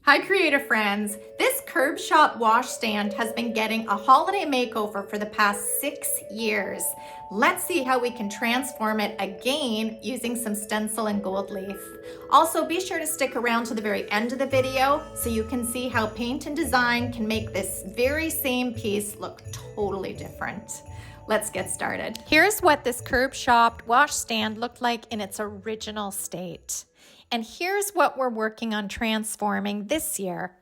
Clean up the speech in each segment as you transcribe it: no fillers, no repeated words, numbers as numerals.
Hi creative friends, this curb shop washstand has been getting a holiday makeover for the past 6 years. Let's see how we can transform it again using some stencil and gold leaf. Also be sure to stick around to the very end of the video so you can see how paint and design can make this very same piece look totally different. Let's get started. Here's what this curb shop washstand looked like in its original state. And here's what we're working on transforming this year.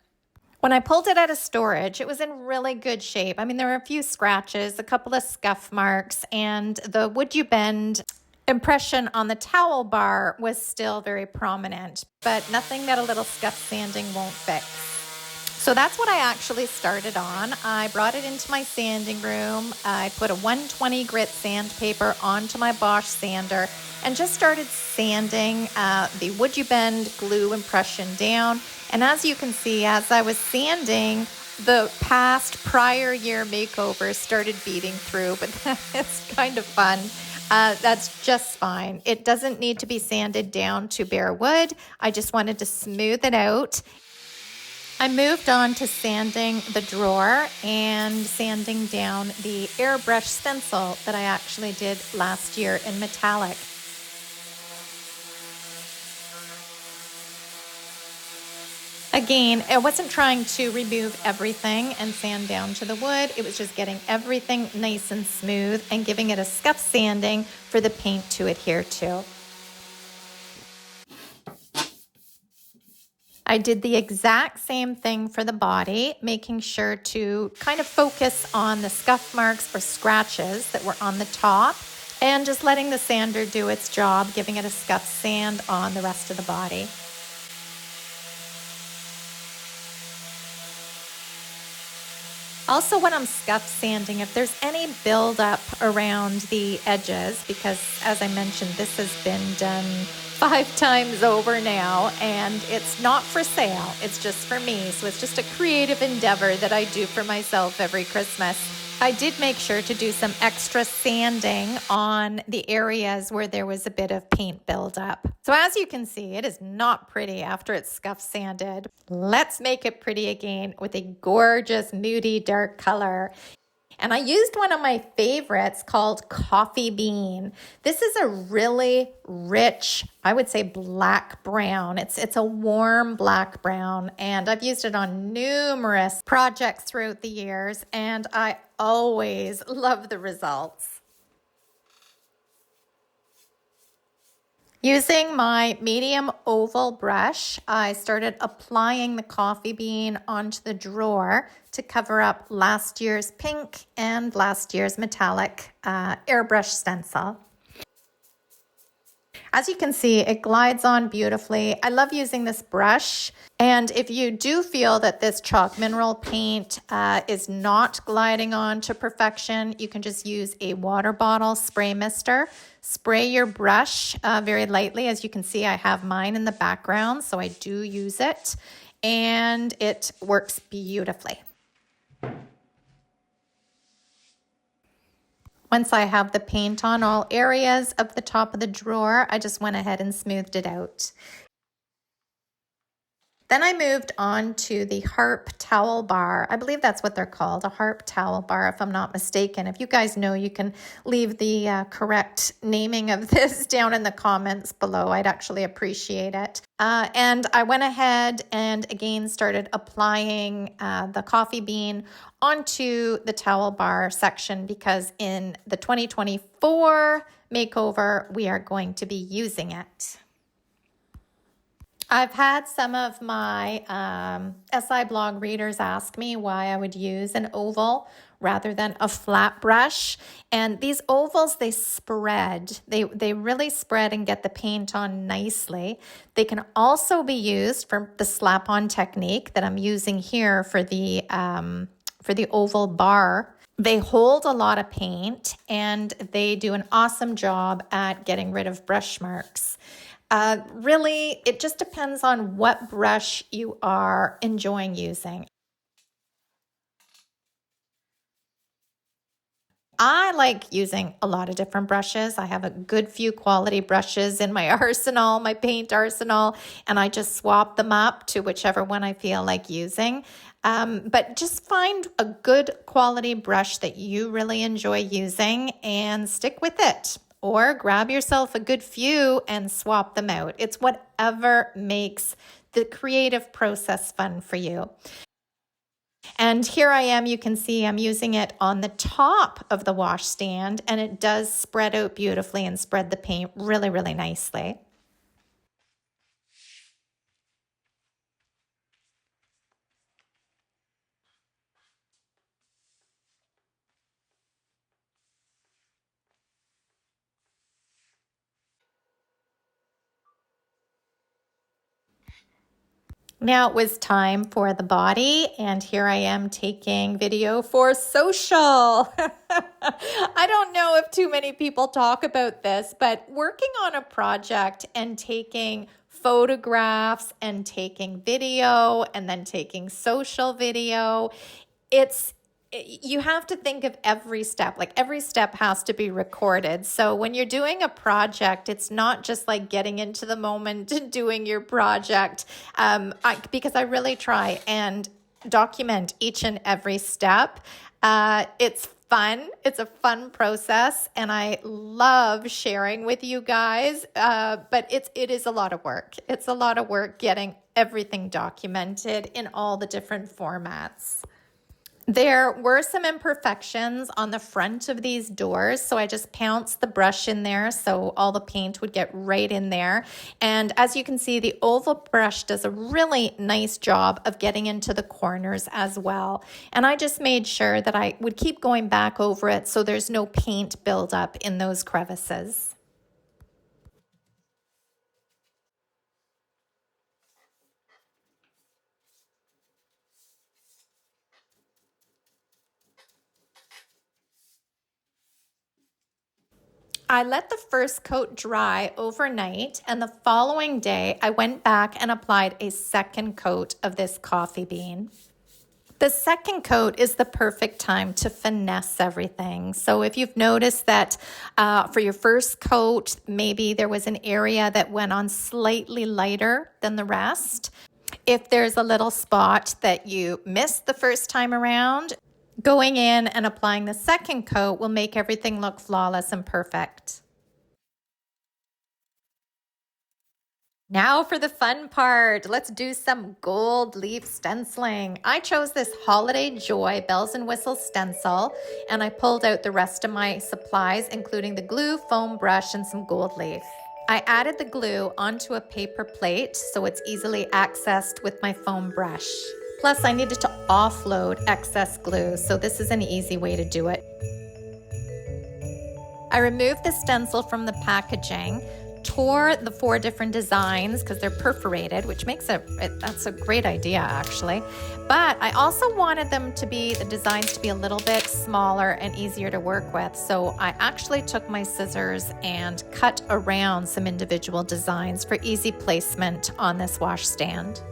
When I pulled it out of storage, it was in really good shape. I mean, there were a few scratches, a couple of scuff marks, and the would you bend impression on the towel bar was still very prominent, but nothing that a little scuff sanding won't fix. So that's what I actually started on. I brought it into my sanding room. I put a 120 grit sandpaper onto my Bosch sander and just started sanding the would you bend glue impression down. And as you can see, as I was sanding, the past prior year makeovers started beating through, but it's kind of fun. That's just fine. It doesn't need to be sanded down to bare wood. I just wanted to smooth it out. I moved on to sanding the drawer and sanding down the airbrush stencil that I actually did last year in metallic. Again, I wasn't trying to remove everything and sand down to the wood. It was just getting everything nice and smooth and giving it a scuff sanding for the paint to adhere to. I did the exact same thing for the body, making sure to kind of focus on the scuff marks or scratches that were on the top and just letting the sander do its job, giving it a scuff sand on the rest of the body. Also, when I'm scuff sanding, if there's any buildup around the edges, because as I mentioned, this has been done 5 times over now, and it's not for sale, it's just for me. So it's just a creative endeavor that I do for myself every Christmas. I did make sure to do some extra sanding on the areas where there was a bit of paint buildup. So as you can see, it is not pretty after it's scuff sanded. Let's make it pretty again with a gorgeous, moody, dark color. And I used one of my favorites called Coffee Bean. This is a really rich, I would say black brown. It's a warm black brown, and I've used it on numerous projects throughout the years, and I always love the results. Using my medium oval brush, I started applying the coffee bean onto the drawer to cover up last year's pink and last year's metallic airbrush stencil. As you can see, it glides on beautifully. I love using this brush. And if you do feel that this chalk mineral paint is not gliding on to perfection, you can just use a water bottle spray mister. Spray your brush very lightly. As you can see, I have mine in the background, so I do use it. And it works beautifully. Once I have the paint on all areas of the top of the drawer, I just went ahead and smoothed it out. Then I moved on to the harp towel bar. I believe that's what they're called, a harp towel bar, if I'm not mistaken. If you guys know, you can leave the correct naming of this down in the comments below. I'd actually appreciate it. And I went ahead and again started applying the coffee bean onto the towel bar section because in the 2024 makeover, we are going to be using it. I've had some of my SI blog readers ask me why I would use an oval rather than a flat brush. And these ovals, they spread. They really spread and get the paint on nicely. They can also be used for the slap-on technique that I'm using here for the oval bar. They hold a lot of paint and they do an awesome job at getting rid of brush marks. Really, it just depends on what brush you are enjoying using. I like using a lot of different brushes. I have a good few quality brushes in my arsenal, my paint arsenal, and I just swap them up to whichever one I feel like using. But just find a good quality brush that you really enjoy using and stick with it. Or grab yourself a good few and swap them out. It's whatever makes the creative process fun for you. And here I am, you can see I'm using it on the top of the washstand, and it does spread out beautifully and spread the paint really, really nicely. Now it was time for the body, and here I am taking video for social. I don't know if too many people talk about this, but working on a project and taking photographs and taking video and then taking social video, you have to think of every step. Like every step has to be recorded. So when you're doing a project, it's not just like getting into the moment and doing your project. Because I really try and document each and every step. It's fun. It's a fun process, and I love sharing with you guys. But it is a lot of work. It's a lot of work getting everything documented in all the different formats. There were some imperfections on the front of these doors, so I just pounced the brush in there so all the paint would get right in there. And as you can see, the oval brush does a really nice job of getting into the corners as well. And I just made sure that I would keep going back over it so there's no paint buildup in those crevices. I let the first coat dry overnight, and the following day I went back and applied a second coat of this coffee bean. The second coat is the perfect time to finesse everything. So if you've noticed that for your first coat, maybe there was an area that went on slightly lighter than the rest. If there's a little spot that you missed the first time around, going in and applying the second coat will make everything look flawless and perfect. Now for the fun part. Let's do some gold leaf stenciling. I chose this Holiday Joy Bells and Whistles stencil, and I pulled out the rest of my supplies, including the glue, foam brush, and some gold leaf. I added the glue onto a paper plate so it's easily accessed with my foam brush. Plus, I needed to offload excess glue, so this is an easy way to do it. I removed the stencil from the packaging, tore the 4 different designs because they're perforated, which makes that's a great idea actually. But I also wanted the designs to be a little bit smaller and easier to work with. So I actually took my scissors and cut around some individual designs for easy placement on this washstand.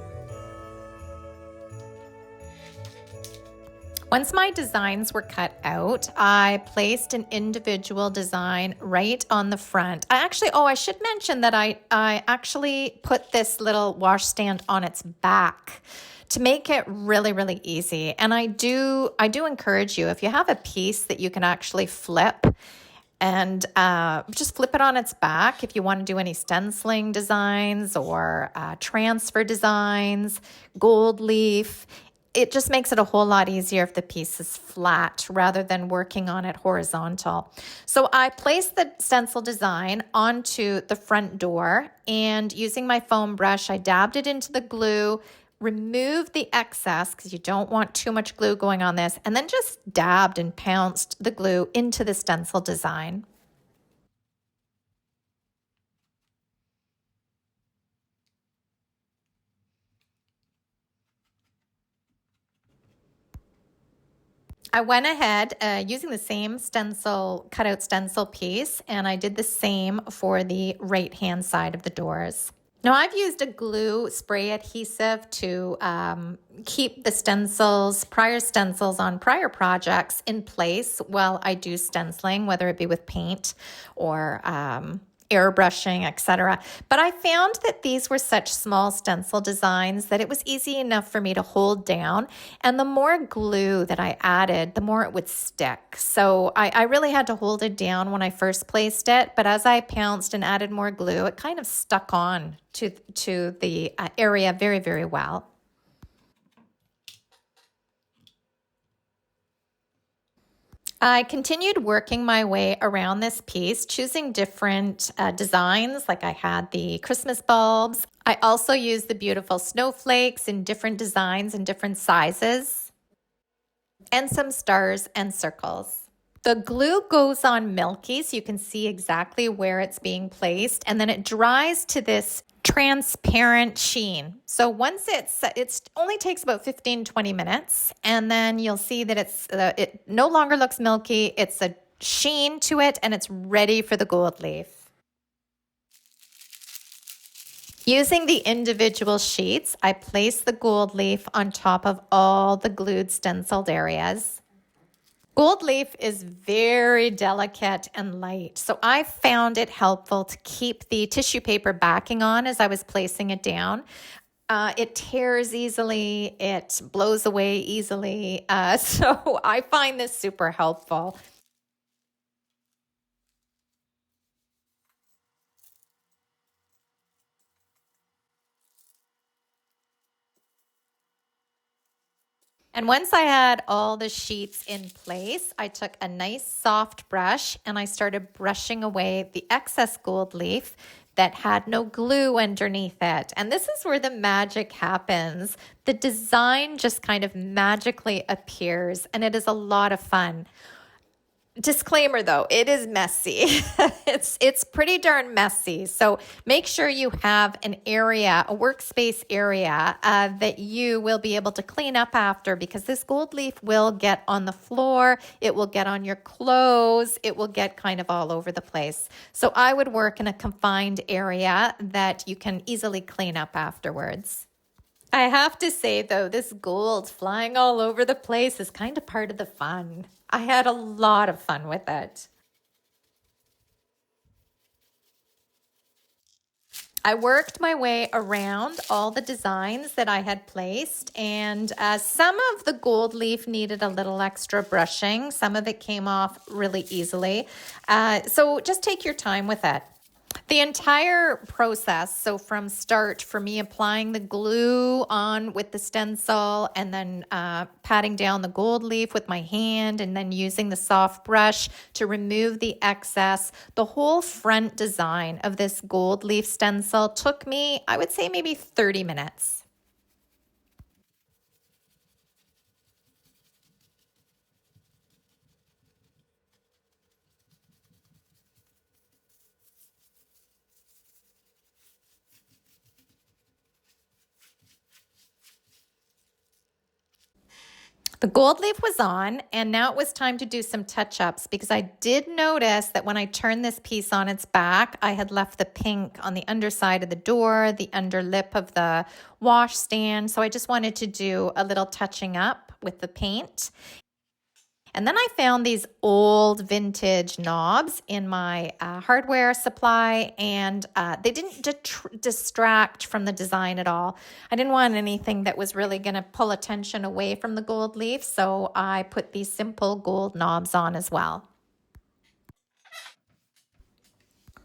Once my designs were cut out, I placed an individual design right on the front. I should mention that I actually put this little washstand on its back to make it really, really easy. And I do encourage you, if you have a piece that you can actually flip, and just flip it on its back if you want to do any stenciling designs or transfer designs, gold leaf. It just makes it a whole lot easier if the piece is flat rather than working on it horizontal. So I placed the stencil design onto the front door, and using my foam brush, I dabbed it into the glue, removed the excess because you don't want too much glue going on this, and then just dabbed and pounced the glue into the stencil design. I went ahead using the same cutout stencil piece, and I did the same for the right-hand side of the doors. Now, I've used a glue spray adhesive to keep the stencils, prior stencils on prior projects in place while I do stenciling, whether it be with paint or airbrushing, etc. But I found that these were such small stencil designs that it was easy enough for me to hold down. And the more glue that I added, the more it would stick. So I really had to hold it down when I first placed it. But as I pounced and added more glue, it kind of stuck on to the area very, very well. I continued working my way around this piece, choosing different designs, like I had the Christmas bulbs. I also used the beautiful snowflakes in different designs and different sizes, and some stars and circles. The glue goes on milky, so you can see exactly where it's being placed, and then it dries to this transparent sheen. So once it only takes about 15-20 minutes, and then you'll see that it no longer looks milky. It's a sheen to it, and it's ready for the gold leaf. Using the individual sheets, I place the gold leaf on top of all the glued stenciled areas. Gold leaf is very delicate and light, so I found it helpful to keep the tissue paper backing on as I was placing it down. It tears easily, it blows away easily, so I find this super helpful. And once I had all the sheets in place, I took a nice soft brush and I started brushing away the excess gold leaf that had no glue underneath it. And this is where the magic happens. The design just kind of magically appears, and it is a lot of fun. Disclaimer though, it is messy. It's pretty darn messy. So make sure you have an area, a workspace area that you will be able to clean up after, because this gold leaf will get on the floor, it will get on your clothes, it will get kind of all over the place. So I would work in a confined area that you can easily clean up afterwards. I have to say though, this gold flying all over the place is kind of part of the fun. I had a lot of fun with it. I worked my way around all the designs that I had placed, and some of the gold leaf needed a little extra brushing. Some of it came off really easily. So just take your time with it. The entire process, so from start, for me applying the glue on with the stencil and then patting down the gold leaf with my hand and then using the soft brush to remove the excess, the whole front design of this gold leaf stencil took me, I would say, maybe 30 minutes. The gold leaf was on, and now it was time to do some touch-ups, because I did notice that when I turned this piece on its back, I had left the pink on the underside of the door, the under lip of the washstand. So I just wanted to do a little touching up with the paint. And then I found these old vintage knobs in my hardware supply, and they didn't distract from the design at all. I didn't want anything that was really going to pull attention away from the gold leaf, so I put these simple gold knobs on as well.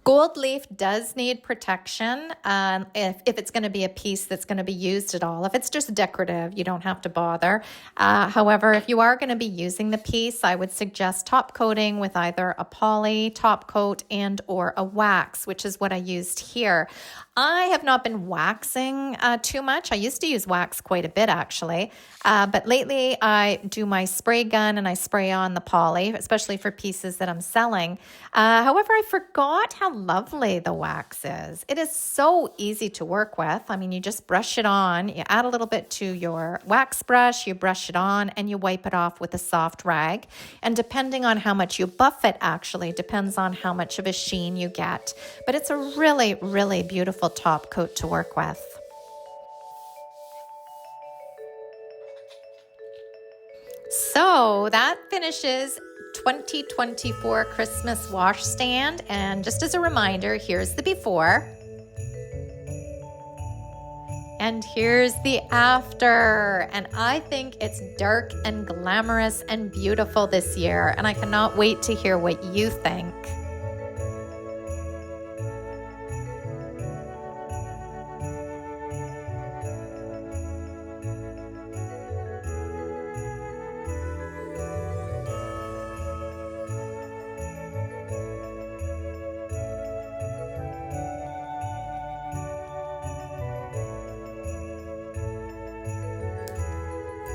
Gold leaf does need protection if it's going to be a piece that's going to be used at all. If it's just decorative, you don't have to bother. However, if you are going to be using the piece, I would suggest top coating with either a poly top coat and or a wax, which is what I used here. I have not been waxing too much. I used to use wax quite a bit, actually. But lately I do my spray gun and I spray on the poly, especially for pieces that I'm selling. However, I forgot how lovely the wax is. It is so easy to work with. I mean, you just brush it on, you add a little bit to your wax brush, you brush it on, and you wipe it off with a soft rag. And depending on how much you buff it, actually depends on how much of a sheen you get. But it's a really, really beautiful beautiful top coat to work with. So that finishes 2024 Christmas washstand. And just as a reminder, here's the before. And here's the after. And I think it's dark and glamorous and beautiful this year. And I cannot wait to hear what you think.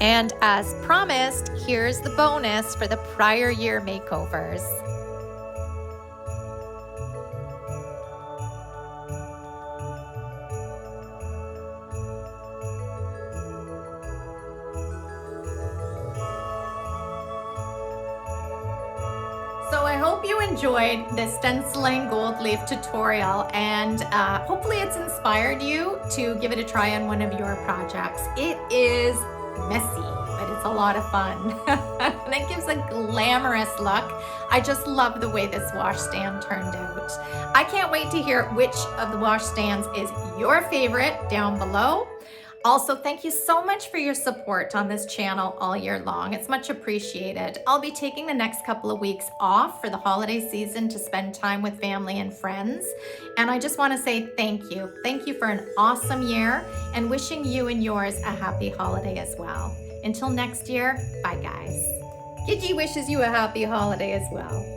And as promised, here's the bonus for the prior year makeovers. So I hope you enjoyed this stenciling gold leaf tutorial, and hopefully it's inspired you to give it a try on one of your projects. It is messy, but it's a lot of fun. And it gives a glamorous look. I just love the way this washstand turned out. I can't wait to hear which of the washstands is your favorite down below. Also, thank you so much for your support on this channel all year long. It's much appreciated. I'll be taking the next couple of weeks off for the holiday season to spend time with family and friends. And I just want to say thank you. Thank you for an awesome year, and wishing you and yours a happy holiday as well. Until next year, bye guys. Gigi wishes you a happy holiday as well.